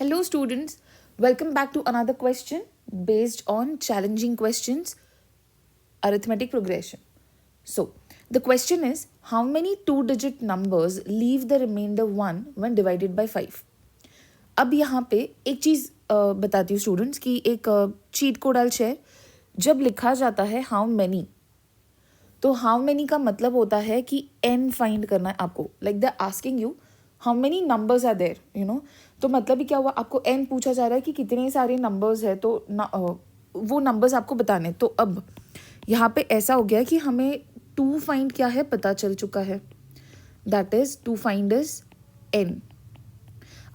Hello, students. Welcome back to another question based on challenging questions, arithmetic progression. So, the question is how many two digit numbers leave the remainder 1 when divided by 5? अब यहाँ पे एक चीज़ बताती हूँ students की एक cheat code I share. जब लिखा जाता है हाउ मैनी, तो हाउ मैनी का मतलब होता है कि n फाइंड करना है आपको. Like they asking you how many numbers are there, तो मतलब ही क्या हुआ, आपको n पूछा जा रहा है कि कितने सारे नंबर्स है, तो वो नंबर्स आपको बताने. तो अब यहाँ पे ऐसा हो गया कि हमें टू फाइंड क्या है पता चल चुका है. That is to find is n.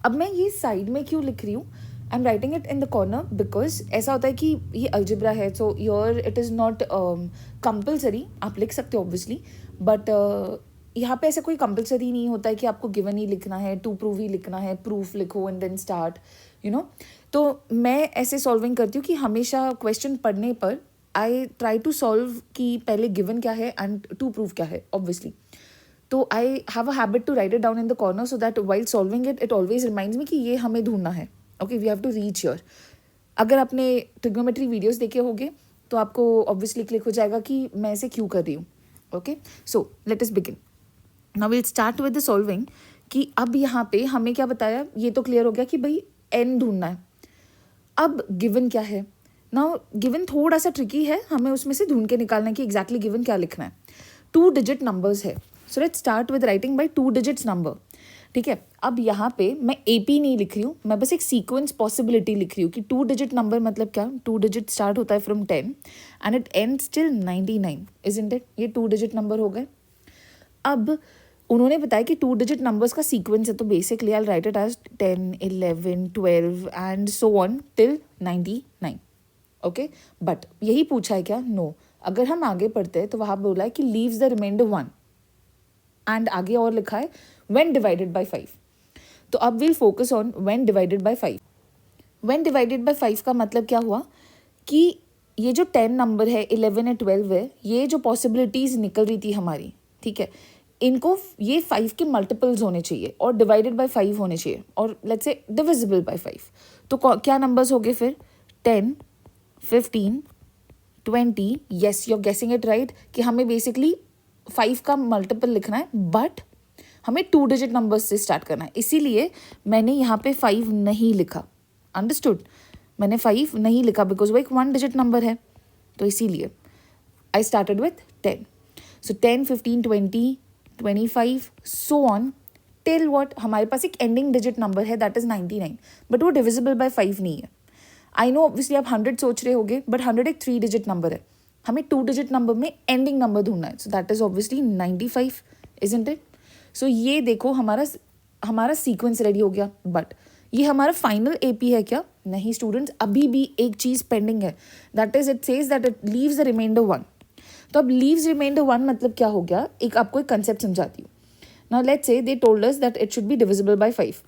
अब मैं ये साइड में क्यों लिख रही हूँ, I am writing it in the corner because ऐसा होता है कि ये अलजेब्रा है, so your it is not compulsory. आप लिख सकते हो ऑब्वियसली, बट यहाँ पे ऐसा कोई कंपल्सरी नहीं होता है कि आपको गिवन ही लिखना है, टू प्रूव ही लिखना है, प्रूफ लिखो एंड देन स्टार्ट तो मैं ऐसे सॉल्विंग करती हूँ कि हमेशा क्वेश्चन पढ़ने पर आई ट्राई टू सॉल्व कि पहले गिवन क्या है एंड टू प्रूव क्या है ऑब्वियसली. तो I have a habit to write it down in the corner so that while solving it always reminds me कि ये हमें ढूंढना है. Okay, we have to reach your. अगर आपने ट्रिग्नोमेट्री वीडियोस देखे होंगे तो आपको ऑब्वियसली क्लिक हो जाएगा कि मैं ऐसे क्यों कर रही हूँ. Okay, so let us begin. Now will start with the solving. कि अब यहाँ पे हमें क्या बताया, ये तो क्लियर हो गया कि भाई n ढूंढना है. अब गिवन क्या है. नाउ गिवन थोड़ा सा ट्रिकी है, हमें उसमें से ढूंढ के निकालना है कि एग्जैक्टली गिवन क्या लिखना है. टू डिजिट नंबर्स है, so let's start with writing by two digits number. ठीक है, अब यहाँ पे मैं AP नहीं लिख रही हूँ, मैं बस एक सीक्वेंस पॉसिबिलिटी लिख रही हूँ कि टू डिजिट नंबर मतलब क्या, टू डिजिट स्टार्ट होता है from 10 and it ends till 99, isn't it. ये टू डिजिट नंबर हो गए. अब उन्होंने बताया कि टू डिजिट नंबर्स का सीक्वेंस है, तो basically I write it as 10, 11, 12 and so on till 99. Okay, but यही पूछा है क्या, नो. अगर हम आगे पढ़ते हैं तो वहाँ बोला है कि लीव्स द रिमाइंडर 1 एंड आगे और लिखा है when divided by 5. तो अब will focus on when divided by 5. when divided by 5 का मतलब क्या हुआ कि ये जो 10 नंबर है, 11 है, 12 है, ये जो पॉसिबिलिटीज़ निकल रही थी हमारी, ठीक है, इनको ये 5 के मल्टीपल्स होने चाहिए और डिवाइडेड बाय 5 होने चाहिए और लेट्स से डिविजिबल बाय 5. तो क्या नंबर्स हो गए फिर, 10, 15, 20. Yes, you are guessing it right कि हमें बेसिकली 5 का मल्टीपल लिखना है, बट हमें टू डिजिट नंबर्स से स्टार्ट करना है. इसीलिए मैंने यहाँ पे 5 नहीं लिखा. अंडरस्टूड, मैंने 5 नहीं लिखा बिकॉज वो एक वन डिजिट नंबर है, तो इसीलिए I started with 10. So 10, 15, 20, 25 so on till what, हमारे पास एक एंडिंग डिजिट नंबर है दैट इज 99, बट वो डिविजिबल बाय 5 नहीं है. आई नो ऑब्वियसली आप 100 सोच रहे होगे, बट 100 एक 3 डिजिट नंबर है, हमें टू डिजिट नंबर में एंडिंग नंबर ढूंढना है, so that is obviously 95, isn't it. So ये देखो हमारा सीक्वेंस रेडी हो गया. बट ये हमारा फाइनल AP है क्या, नहीं स्टूडेंट्स, अभी भी एक चीज़ पेंडिंग है. That is it says that it leaves the reminder 1. तो अब लीव्स रिमाइंडर 1 मतलब क्या हो गया, एक आपको एक कंसेप्ट समझाती हूँ. Now let's say they told us that it should be divisible by 5.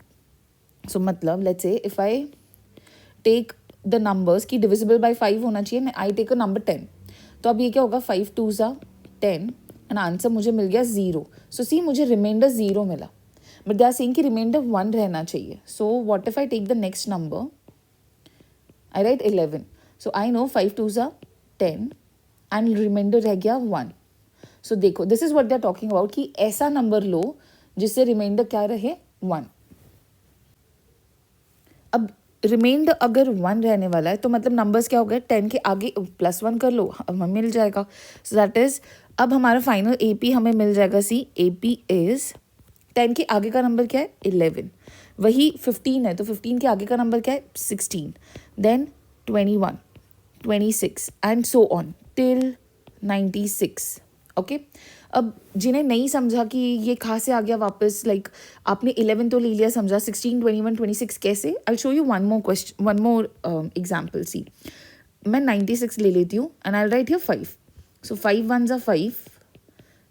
So मतलब let's say if I take the numbers की डिविजिबल बाय 5 होना चाहिए, आई टेक अ नंबर 10. तो अब ये क्या होगा, 5 2 10 एंड आंसर मुझे मिल गया 0. सो सी मुझे रिमाइंडर 0 मिला, बट दे आर सेइंग कि रिमाइंडर 1 रहना चाहिए. So what if I take the next number, I write 11. So I know 5 2 10 and reminder रह गया 1. सो देखो this is what they are talking about कि ऐसा नंबर लो जिससे रिमाइंडर क्या रहे, 1. अब रिमाइंडर अगर 1 रहने वाला है तो मतलब नंबर्स क्या हो गए, 10 के आगे +1 कर लो, हमें मिल जाएगा. सो दैट इज अब हमारा फाइनल AP हमें मिल जाएगा. सी AP इज 10 के आगे का नंबर क्या है, 11. वही 15 है तो 15 के आगे का नंबर क्या है, 16. Then 21, 26 and so on till 96. Okay, अब जिन्हें नहीं समझा कि ये कहाँ से आ गया वापस, लाइक आपने 11 तो ले लिया, समझा 16, 21, 26 कैसे, I show you one more example. See मैं 96 ले लेती हूँ and I write here 5. So 5 1s are 5,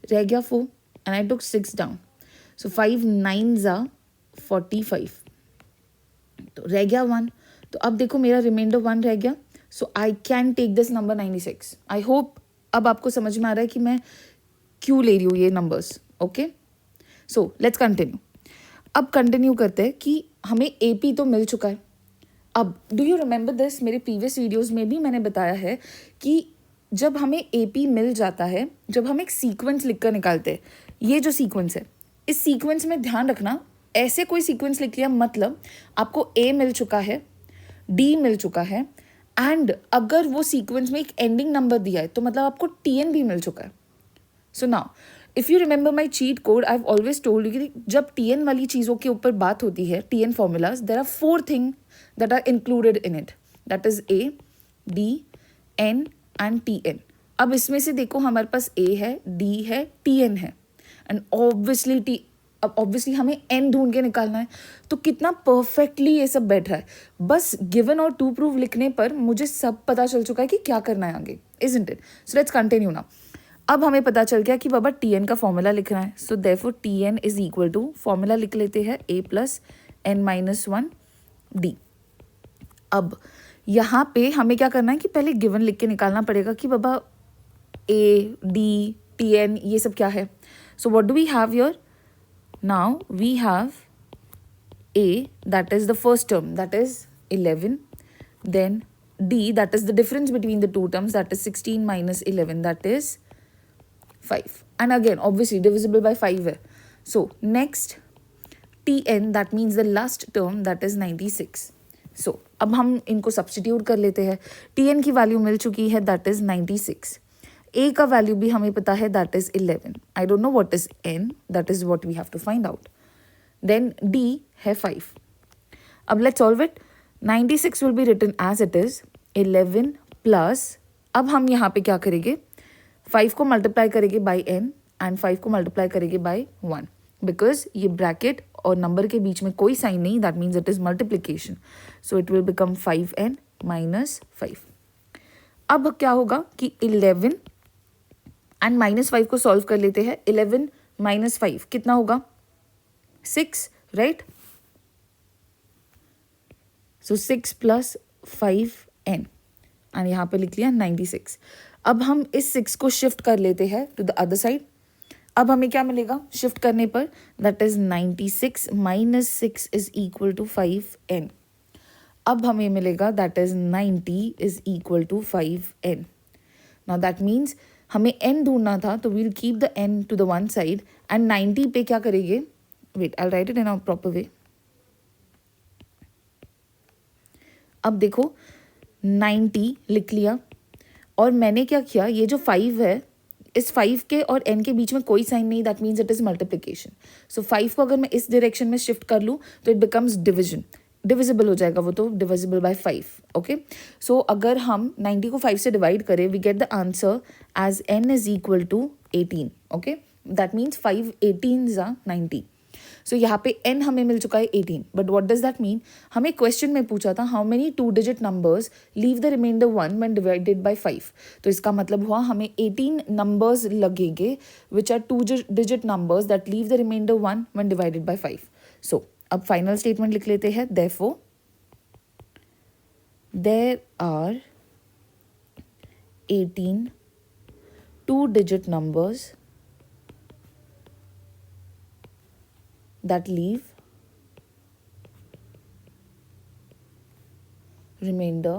रह गया 4 and I took 6 down. So 5 9s are 45, तो रह गया 1. तो अब देखो मेरा रिमाइंडर 1 रह गया. So I can take this number 96. I hope अब आपको समझ में आ रहा है कि मैं क्यों ले रही हूँ ये numbers. Okay, so let's continue. अब कंटिन्यू करते हैं कि हमें AP तो मिल चुका है. अब डू यू रिमेंबर दिस, मेरे प्रीवियस वीडियोज़ में भी मैंने बताया है कि जब हमें AP मिल जाता है, जब हम एक सीक्वेंस लिख कर निकालते हैं, ये जो सीक्वेंस है, इस सीक्वेंस में ध्यान रखना, ऐसे कोई सीक्वेंस लिख लिया मतलब आपको A मिल चुका है, D मिल चुका है, एंड अगर वो सीक्वेंस में एक एंडिंग नंबर दिया है तो मतलब आपको TN भी मिल चुका है. So now if you remember my cheat code, I have always told you कि जब TN वाली चीज़ों के ऊपर बात होती है, TN formulas, there are 4 thing that are included in it, that is A, D, N and TN. अब इसमें से देखो हमारे पास A है, D है, TN है, एंड ऑब्वियसली हमें N ढूंढ के निकालना है. तो कितना परफेक्टली ये सब बैठ रहा है. बस गिवन और टू प्रूव लिखने पर मुझे सब पता चल चुका है कि क्या करना है आगे, isn't it? So let's continue now. अब हमें पता चल गया कि बाबा TN का फॉर्मूला लिखना है. So therefore TN is equal to, formula लिख लेते हैं, A प्लस N-1 D. अब यहाँ पे हमें क्या करना है कि पहले गिवन लिख के निकालना पड़ेगा कि बाबा A, D, TN ये सब क्या है. So what do we have here? Now we have A, that is the first term, that is 11. Then D, that is the difference between the two terms, that is 16 minus 11, that is 5. And again obviously divisible by 5 है. So next TN, that means the last term, that is 96. सो अब हम इनको substitute कर लेते हैं. TN की value मिल चुकी है, दैट इज 96. A का वैल्यू भी हमें पता है, that is 11. I don't know what is N, that is what we have to find out. Then D है 5. अब let's solve it. 96 will be written as it is 11 plus, अब हम यहाँ पे क्या करेंगे, 5 को मल्टीप्लाई करेंगे बाई N एंड 5 को मल्टीप्लाई करेंगे बाई 1, बिकॉज ये ब्रैकेट और नंबर के बीच में कोई साइन नहीं, that means it is multiplication. So it will become 5N minus 5. अब क्या होगा कि 11 एंड माइनस 5 को सॉल्व कर लेते हैं. 11 माइनस 5 कितना होगा, 6, right? So 6 plus 5N and यहाँ पे लिख लिया 96. अब हम इस 6 को शिफ्ट कर लेते हैं टू द अदर साइड. अब हमें क्या मिलेगा शिफ्ट करने पर, that is 96 minus 6 is equal to 5N. अब हमें मिलेगा that is 90 is equal to 5N. Now that means हमें N ढूंढना था, तो we'll keep the N to the one side and 90 पे क्या करेंगे, wait I write it in a proper way. अब देखो 90 लिख लिया, और मैंने क्या किया, ये जो 5 है, इस 5 के और N के बीच में कोई साइन नहीं, that means it is multiplication. So 5 को अगर मैं इस डायरेक्शन में शिफ्ट कर लूँ तो इट बिकम्स डिविजन, डिविजिबल हो जाएगा वो, तो डिविजिबल बाय 5. ओके, सो अगर हम 90 को 5 से डिवाइड करें, we get the answer as N is equal to 18. Okay, that means 5 18s are 90. So यहाँ पे N हमें मिल चुका है 18. But what does that mean, हमें क्वेश्चन में पूछा था how many 2 digit numbers leave the reminder 1 when divided by 5. तो इसका मतलब हुआ हमें 18 नंबर्स लगेंगे which are 2 digit numbers that leave the reminder 1 when divided by 5. So अब फाइनल स्टेटमेंट लिख लेते हैं. Therefore there are 18 2 digit numbers that leave remainder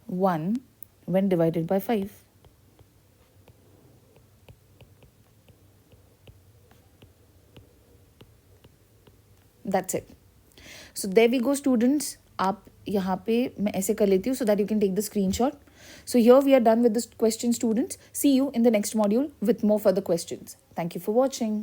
1 when divided by 5. That's it. So there we go students. आप यहाँ पे मैं ऐसे कर लेती हूँ so that you can take the screenshot. So here we are done with this question students. See you in the next module with more further questions. Thank you for watching.